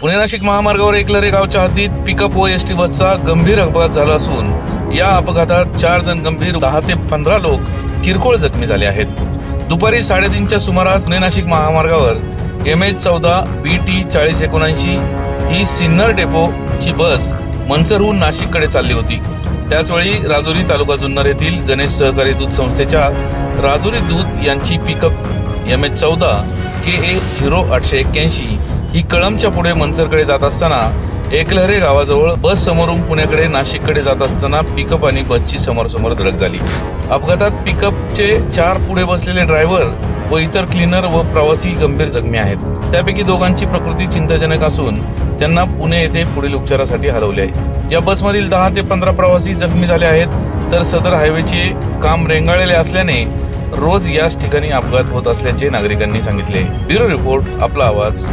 पुणे नाशिक महामार्गावर एकलरे गावच्या हद्दीत पिकअप व एसटी बसचा गंभीर अपघात झाला असून या अपघातात 4 जण गंभीर 10 ते 15 लोक किरकोळ जखमी झाले आहेत. दुपारी 3:30च्या सुमारास पुणे नाशिक महामार्गावर MH14 BT 4079 ही सिन्नर डेपोची बस मनसरहून नाशिककडे चालली होती. त्याचवेळी राजुरी तालुका जुन्नर येथील गणेश सहकारी दूध संस्थेच्या राजुरी दूध यांची पिकअप MH14 KA 0881 ही कळंबच्या पुढे मनसरकडे जात असताना एकलरे गावाजवळ बस समोरून पुण्याकडे नाशिककडे जात असताना पिकअप आणि बसची समोरासमोर धडक झाली. अपघातात पिकअपचे 4 पुढे बसलेले ड्रायव्हर व इतर क्लीनर व प्रवासी गंभीर जखमी आहेत. त्यापैकी दोघांची प्रकृती चिंताजनक असून त्यांना पुणे येथे पुढील उपचारासाठी हलवले आहे. या बसमधील 10 ते 15 प्रवासी जखमी झाले आहेत. तर सदर हायवेचे काम रेंगाळलेले असल्याने रोज याच ठिकाणी अपघात होत असल्याचे नागरिकांनी सांगितले. ब्युरो रिपोर्ट, आपला आवाज.